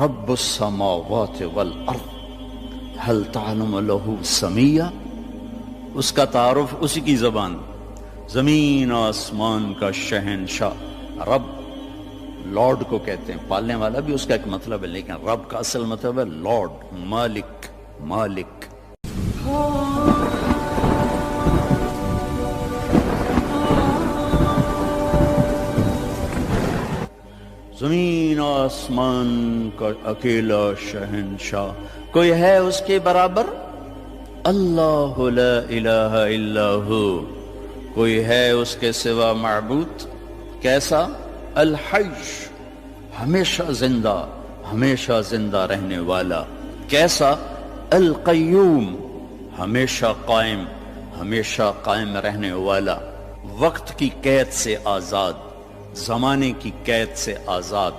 رب السماوات والارض هل تعلم له سمیہ، اس کا تعارف اسی کی زبان، زمین آسمان کا شہنشاہ رب، لارڈ کو کہتے ہیں، پالنے والا بھی اس کا ایک مطلب ہے، لیکن رب کا اصل مطلب ہے لارڈ، مالک، مالک۔ زمین آسمان کا اکیلا شہنشاہ، کوئی ہے اس کے برابر؟ اللہ لا الہ الا ہو، کوئی ہے اس کے سوا معبود؟ کیسا؟ الحی، ہمیشہ زندہ، ہمیشہ زندہ رہنے والا۔ کیسا؟ القیوم، ہمیشہ قائم، ہمیشہ قائم رہنے والا، وقت کی قید سے آزاد، زمانے کی قید سے آزاد،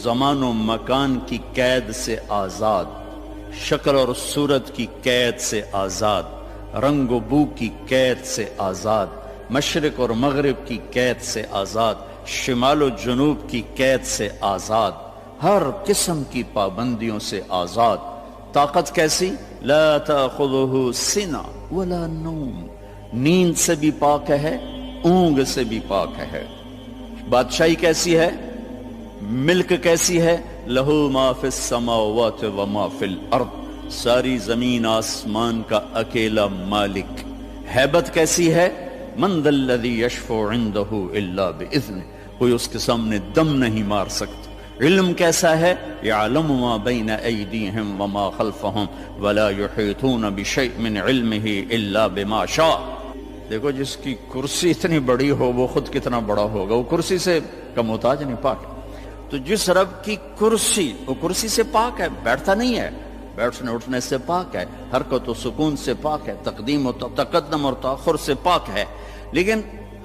زمان و مکان کی قید سے آزاد، شکل اور صورت کی قید سے آزاد، رنگ و بو کی قید سے آزاد، مشرق اور مغرب کی قید سے آزاد، شمال و جنوب کی قید سے آزاد، ہر قسم کی پابندیوں سے آزاد۔ طاقت کیسی؟ لا تأخذہ سنہ ولا نوم، نیند سے بھی پاک ہے، اونگ سے بھی پاک ہے۔ بادشاہی کیسی ہے؟ ملک کیسی ہے؟ لہو ما فی السماوات وما فی الارض، ساری زمین آسمان کا اکیلا مالک۔ ہیبت کیسی ہے؟ من ذا الذی یشفع عندہ الا باذنہ، کوئی اس کے سامنے دم نہیں مار سکتا۔ علم کیسا ہے؟ یعلم ما بین ایدیہم وما خلفہم ولا یحیطون بشیء من علمہ الا بما شاء۔ دیکھو جس کی کرسی اتنی بڑی ہو وہ خود کتنا بڑا ہوگا، وہ کرسی سے کا محتاج نہیں، پاک۔ تو جس رب کی کرسی، وہ کرسی سے پاک ہے، بیٹھتا نہیں ہے، بیٹھنے اٹھنے سے پاک ہے، حرکت و سکون سے پاک ہے، تقدیم و تقدم اور تاخر سے پاک ہے، لیکن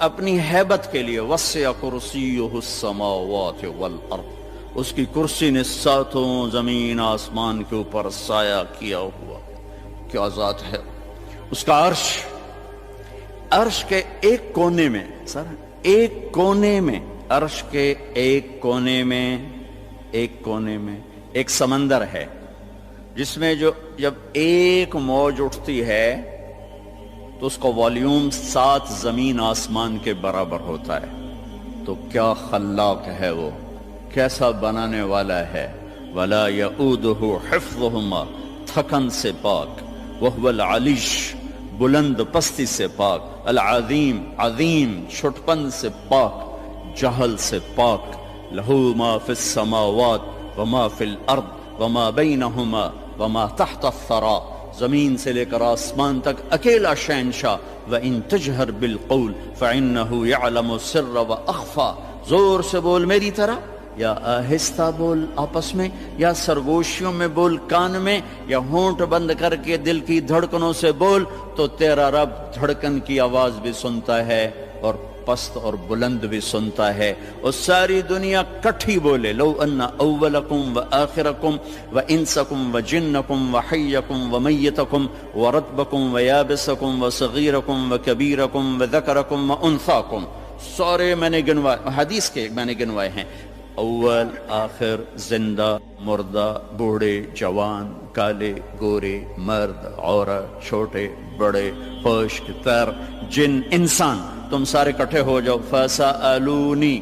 اپنی ہیبت کے لیے وسع کرسیہ السماوات والارض، اس کی کرسی نے ساتوں زمین آسمان کے اوپر سایہ کیا ہوا۔ کیا ذات ہے اس کا عرش! عرش کے ایک کونے میں، سر ایک کونے میں، عرش کے ایک کونے میں ایک سمندر ہے، جس میں جب ایک موج اٹھتی ہے تو اس کا والیوم 7 زمین آسمان کے برابر ہوتا ہے۔ تو کیا خلاق ہے وہ، کیسا بنانے والا ہے۔ ولا یؤودہ حفظہما، تھکن سے پاک، وہو العلیش، بلند پستی سے پاک، العظیم، عظیم چھٹپن سے پاک، جہل سے پاک۔ لہو ما فی السماوات وما فی الارض وما بینہما وما تحت الثری، زمین سے لے کر آسمان تک اکیلا شہنشاہ۔ وَإِن تَجْهَرْ بِالْقَوْلِ فَإِنَّهُ يَعْلَمُ السِّرَّ وَأَخْفَى، زور سے بول میری طرح، یا آہستہ بول آپس میں، یا سرگوشیوں میں بول کان میں، یا ہونٹ بند کر کے دل کی دھڑکنوں سے بول، تو تیرا رب دھڑکن کی آواز بھی سنتا ہے اور پست اور بلند بھی سنتا ہے۔ اور ساری دنیا کٹھی بولے، لو ان اولکم و آخرکم و انسکم و جنکم و حیکم و میتکم و رتبکم و یابسکم و صغیرکم و کبیرکم و ذکرکم و انثاکم، سارے میں نے گنوائے، حدیث کے میں نے گنوائے ہیں، اول، آخر، زندہ، مردہ، بوڑھے، جوان، کالے، گورے، مرد، عورت، چھوٹے، بڑے، خشک، تر، جن، انسان، تم سارے کٹھے ہو جاؤ، فَسَأَلُونِي،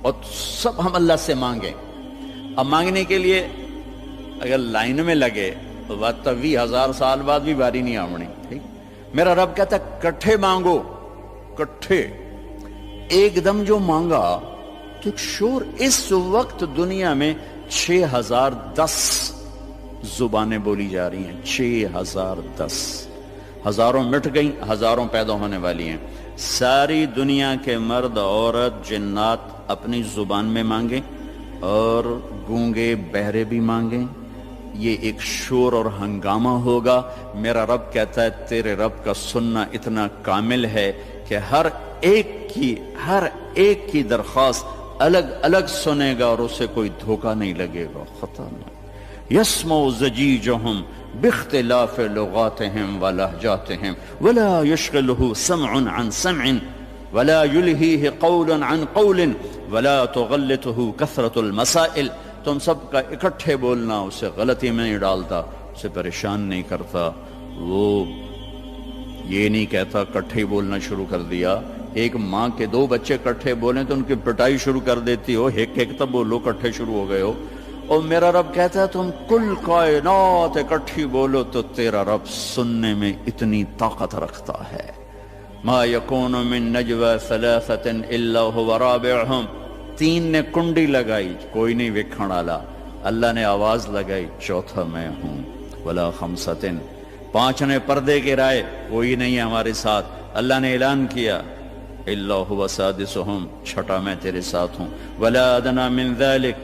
اور سب ہم اللہ سے مانگیں۔ اب مانگنے کے لیے اگر لائن میں لگے تو بات تو 20,000 سال بعد بھی باری نہیں آمنی، ٹھیک؟ میرا رب کہتا ہے کٹھے مانگو، کٹھے، ایک دم جو مانگا تو ایک شور۔ اس وقت دنیا میں 6010 زبانیں بولی جا رہی ہیں، 6010، ہزاروں مٹ گئیں، ہزاروں پیدا ہونے والی ہیں۔ ساری دنیا کے مرد، عورت، جنات اپنی زبان میں مانگیں اور گونگے بہرے بھی مانگیں، یہ ایک شور اور ہنگامہ ہوگا۔ میرا رب کہتا ہے تیرے رب کا سننا اتنا کامل ہے کہ ہر ایک کی درخواست الگ الگ سنے گا اور اسے کوئی دھوکہ نہیں لگے گا، خطا نہیں۔ یسمع زجیجہم باختلاف لغاتہم ولہجاتہم ولا یشغلہ سمع عن سمع ولا یلہیہ قول عن قول ولا تغلطہ کثرة المسائل۔ تم سب کا اکٹھے بولنا اسے غلطی میں نہیں ڈالتا، اسے پریشان نہیں کرتا، وہ یہ نہیں کہتا اکٹھے بولنا شروع کر دیا۔ ایک ماں کے 2 بچے کٹھے بولیں تو ان کی پٹائی شروع کر دیتی ہو، ایک تب بولو کٹھے شروع ہو گئے ہو۔ اور میرا رب کہتا ہے تم کل کائنات اکٹھی بولو تو تیرا رب سننے میں اتنی طاقت رکھتا ہے۔ ما یکون من نجوى 3 الا هو رابعهم، 3 نے کنڈی لگائی کوئی نہیں ویکھن والا، اللہ نے آواز لگائی چوتھا میں ہوں۔ ولا 5 5 نے پردے گرائے کوئی نہیں ہے ہمارے ساتھ، اللہ نے اعلان کیا الا هو سادسهم، چھٹا میں تیرے ساتھ ہوں۔ ولا ادنى من ذلك،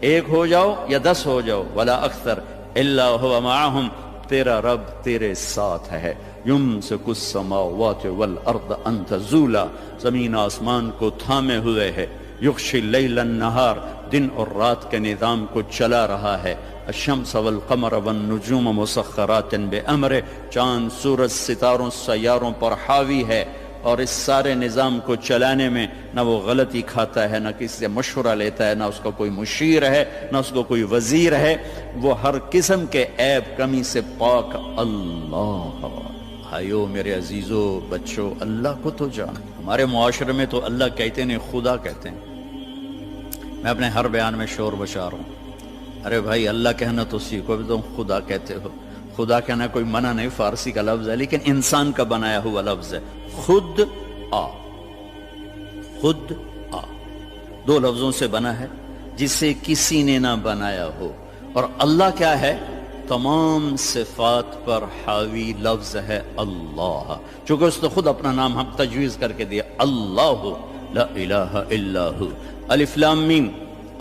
1 ہو جاؤ یا 10 ہو جاؤ، ولا اکثر الا هو معهم، تیرا رب تیرے ساتھ ہے۔ یمسک السماوات والارض ان تزولا، زمین آسمان کو تھامے ہوئے ہے۔ یغشی اللیل النہار، دن اور رات کے نظام کو چلا رہا ہے۔ الشمس والقمر والنجوم مسخرات بامرہ، چاند سورج ستاروں سیاروں پر حاوی ہے، اور اس سارے نظام کو چلانے میں نہ وہ غلطی کھاتا ہے، نہ کسی سے مشورہ لیتا ہے، نہ اس کا کوئی مشیر ہے، نہ اس کو کوئی وزیر ہے، وہ ہر قسم کے عیب کمی سے پاک اللہ۔ بھائیو میرے عزیزو بچوں، اللہ کو تو جان۔ ہمارے معاشرے میں تو اللہ کہتے نہیں، خدا کہتے ہیں۔ میں اپنے ہر بیان میں شور بچا رہا ہوں، ارے بھائی اللہ کہنا تو سیکھو، بھی تم خدا کہتے ہو۔ خدا کہنا کوئی منع نہیں، فارسی کا لفظ ہے لیکن انسان کا بنایا ہوا لفظ ہے۔ خود آ، خود آ 2 لفظوں سے بنا ہے جسے کسی نے نہ بنایا ہو۔ اور اللہ کیا ہے؟ تمام صفات پر حاوی لفظ ہے اللہ، چونکہ اس نے خود اپنا نام ہم تجویز کر کے دیا، اللہ لا الہ الا ہو۔ الف لام میم،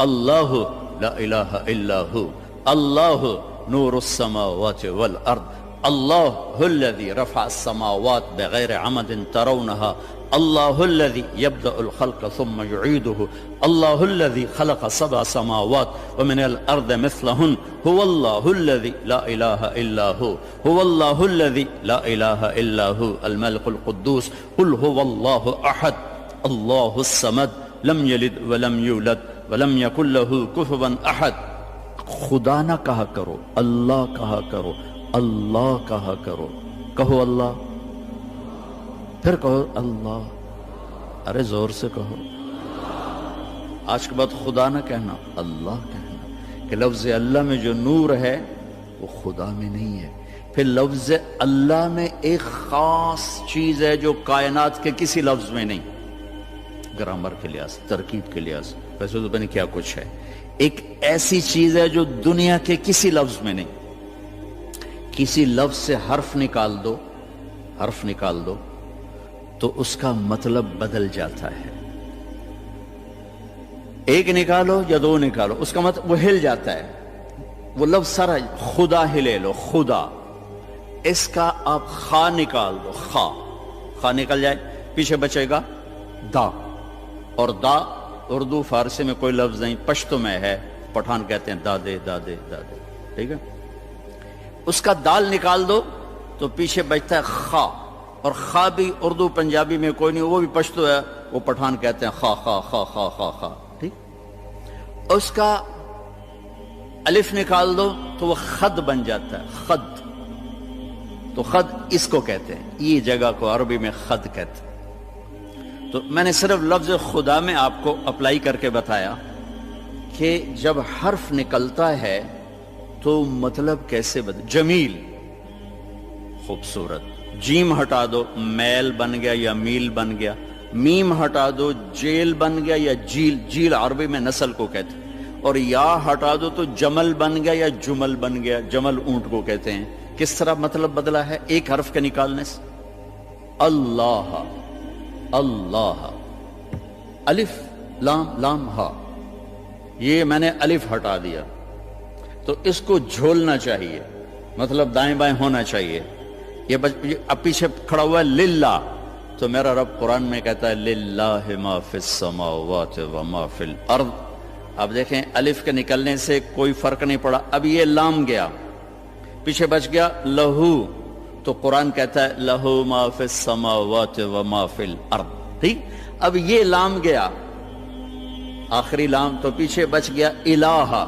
اللہ لا الہ الا ہو۔ اللہ نور السماوات والارض، اللہ الذي رفع السماوات بغیر عمد ترونها، اللہ الذي يبدأ الخلق ثم يعيده، اللہ الذي خلق 7 سماوات ومن الارض مثلهن، هو الله الذي لا اله الا هو، هو الله الذي لا اله الا هو الملك القدوس، قل هو الله احد الله الصمد لم يلد ولم يولد ولم يكن له كفوا احد۔ خدا نہ کہا کرو، اللہ کہا کرو، اللہ کہا کرو، کہو اللہ، پھر کہو اللہ، ارے زور سے کہو۔ آج کے بعد خدا نہ کہنا، اللہ کہنا، کہ لفظ اللہ میں جو نور ہے وہ خدا میں نہیں ہے۔ پھر لفظ اللہ میں ایک خاص چیز ہے جو کائنات کے کسی لفظ میں نہیں، گرامر کے لحاظ سے، ترکیب کے لحاظ سے، ویسے تو پتہ نہیں کیا کچھ ہے۔ ایک ایسی چیز ہے جو دنیا کے کسی لفظ میں نہیں۔ کسی لفظ سے حرف نکال دو، حرف نکال دو تو اس کا مطلب بدل جاتا ہے۔ ایک نکالو یا 2 نکالو، اس کا مطلب وہ ہل جاتا ہے، وہ لفظ سارا۔ خدا ہی لے لو، خدا، اس کا آپ خا نکال دو، خا نکل جائے، پیچھے بچے گا دا، اور دا اردو فارسی میں کوئی لفظ نہیں، پشتو میں ہے، پٹھان کہتے ہیں دادے دادے دادے، ٹھیک ہے۔ اس کا دال نکال دو تو پیچھے بچتا ہے خا، اور خا بھی اردو پنجابی میں کوئی نہیں، وہ بھی پشتو ہے، وہ پٹھان کہتے ہیں خا خا خا خا خا خا، ٹھیک۔ اس کا الف نکال دو تو وہ خد بن جاتا ہے، خد، تو خد اس کو کہتے ہیں، یہ جگہ کو عربی میں خد کہتے ہیں۔ تو میں نے صرف لفظ خدا میں آپ کو اپلائی کر کے بتایا کہ جب حرف نکلتا ہے تو مطلب کیسے بدل۔ جمیل، خوبصورت، جیم ہٹا دو میل بن گیا یا میل بن گیا، میم ہٹا دو جیل بن گیا یا جیل، جیل عربی میں نسل کو کہتے ہیں، اور یا ہٹا دو تو جمل بن گیا یا جمل بن گیا، جمل اونٹ کو کہتے ہیں۔ کس طرح مطلب بدلا ہے ایک حرف کے نکالنے سے؟ اللہ، اللہ، الف لام لام ہا، یہ میں نے الف ہٹا دیا تو اس کو جھولنا چاہیے، مطلب دائیں بائیں ہونا چاہیے۔ یہ اب پیچھے کھڑا ہوا ہے للہ، تو میرا رب قرآن میں کہتا ہے للہ ما فی السماوات و ما فی الارض۔ اب دیکھیں الف کے نکلنے سے کوئی فرق نہیں پڑا، اب یہ لام گیا، پیچھے بچ گیا لہو، تو قرآن کہتا ہے لہو ما فی السماوات و ما فی الارض، ٹھیک۔ اب یہ لام گیا آخری لام، تو پیچھے بچ گیا الہ،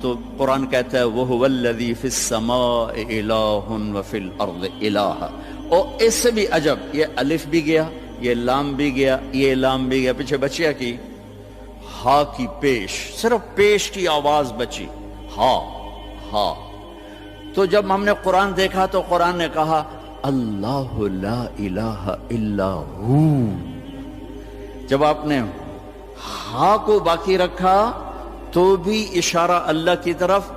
تو قرآن کہتا ہے وَهُوَ الَّذِي فِي السَّمَاءِ إِلَٰهٌ وَفِي الْأَرْضِ إِلَٰهٌ. اور اس سے بھی عجب، یہ الف بھی گیا، یہ لام بھی گیا، یہ لام بھی گیا، پیچھے بچیا کی ہا کی پیش، صرف پیش کی آواز بچی، ہا ہا. تو جب ہم نے قرآن دیکھا تو قرآن نے کہا اللہ لا الہ الا ہو. جب آپ نے ہا کو باقی رکھا تو بھی اشارہ اللہ کی طرف،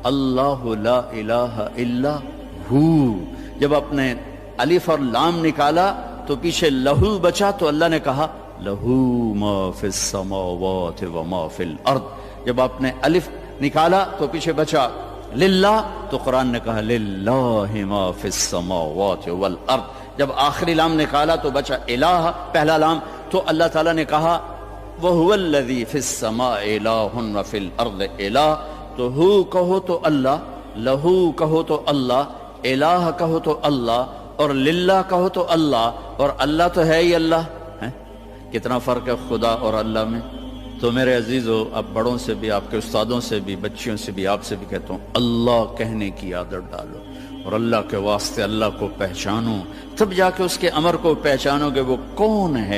اللہ لا الہ الا ہو. جب آپ نے الف اور لام نکالا تو پیچھے لہو بچا تو اللہ نے کہا لہو ما فی السماوات و ما فی الارض. جب آپ نے الف نکالا تو پیچھے بچا للہ تو قرآن نے کہا للہ ما فی السماوات والارض. جب آخری لام نکالا تو بچا الہ پہلا لام، تو اللہ تعالیٰ نے کہا وَهُوَ الَّذِي فِي السَّمَاءِ إِلَٰهٌ وَفِي الْأَرْضِ إِلَٰهٌ. تو ہو کہو تو اللہ، لہو کہو تو اللہ، الہ کہو تو اللہ، اور للہ کہو تو اللہ، اور اللہ تو ہے ہی اللہ. کتنا فرق ہے خدا اور اللہ میں. تو میرے عزیزو، اب بڑوں سے بھی، آپ کے استادوں سے بھی، بچیوں سے بھی، آپ سے بھی کہتا ہوں اللہ کہنے کی عادت ڈالو، اور اللہ کے واسطے اللہ کو پہچانو، تب جا کے اس کے امر کو پہچانو کہ وہ کون ہے.